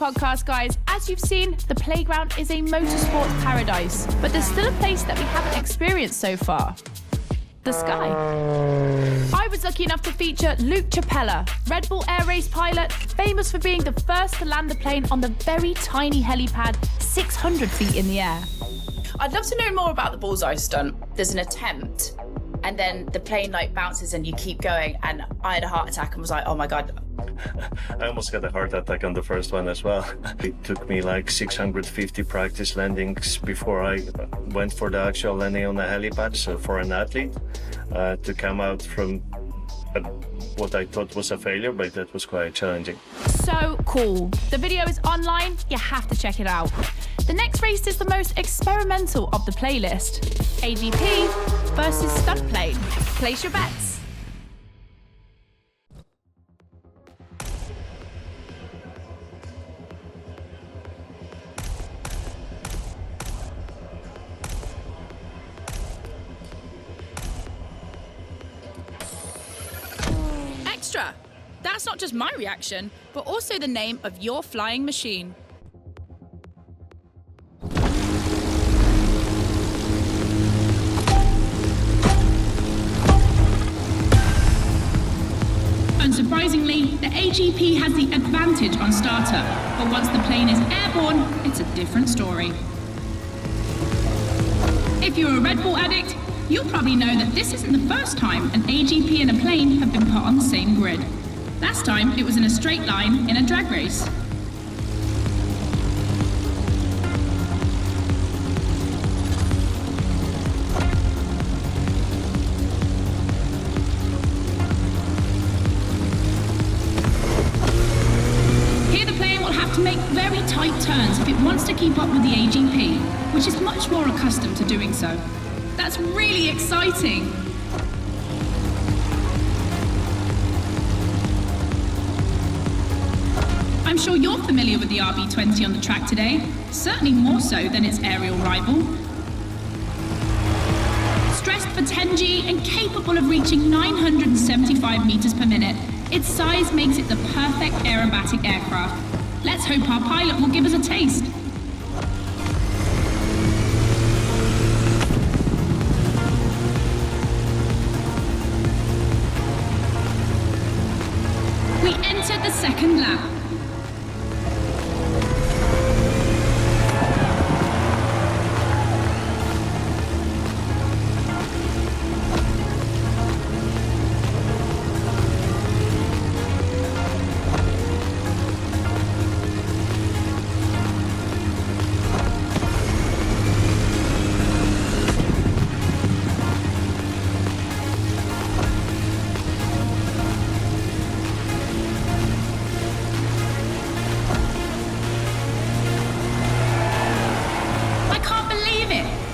podcast, guys. As you've seen, the playground is a motorsports paradise, but there's still a place that we haven't experienced so far. The sky. I was lucky enough to feature Luke Chapella, Red Bull Air Race pilot, famous for being the first to land the plane on the very tiny helipad 600 feet in the air. I'd love to know more about the bullseye stunt. There's an attempt, and then the plane bounces and you keep going, and I had a heart attack and was like, oh my God. I almost had a heart attack on the first one as well. It took me like 650 practice landings before I went for the actual landing on the helipad. So for an athlete to come out from what I thought was a failure, but that was quite challenging. So cool. The video is online. You have to check it out. The next race is the most experimental of the playlist. AGP versus stunt plane. Place your bets. Extra! That's not just my reaction, but also the name of your flying machine. Unsurprisingly, the AGP has the advantage on startup, but once the plane is airborne, it's a different story. If you're a Red Bull addict, you'll probably know that this isn't the first time an AGP and a plane have been put on the same grid. Last time, it was in a straight line in a drag race. Here the plane will have to make very tight turns if it wants to keep up with the AGP, which is much more accustomed to doing so. That's really exciting! I'm sure you're familiar with the RB20 on the track today, certainly more so than its aerial rival. Stressed for 10G and capable of reaching 975 meters per minute, its size makes it the perfect aerobatic aircraft. Let's hope our pilot will give us a taste. We enter the second lap.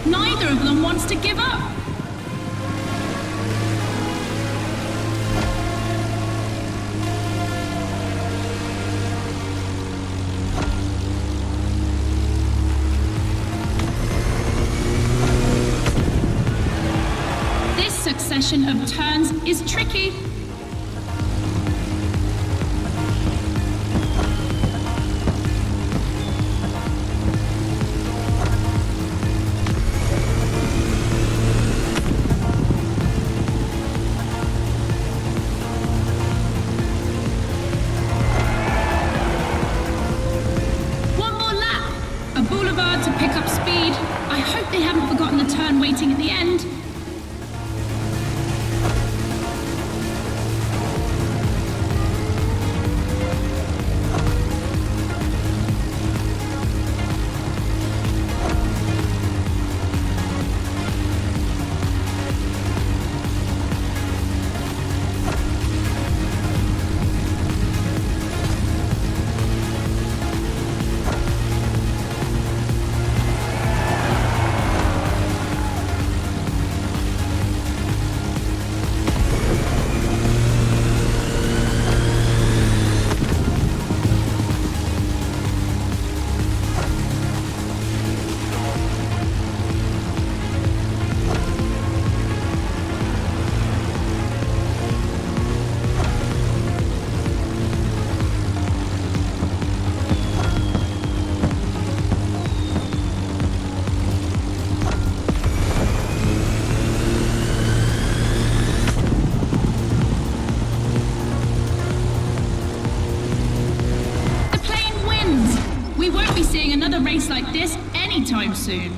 Neither of them wants to give up. This succession of turns is tricky. To pick up speed. I hope they haven't forgotten the turn waiting at the end. we won't be seeing another race like this anytime soon.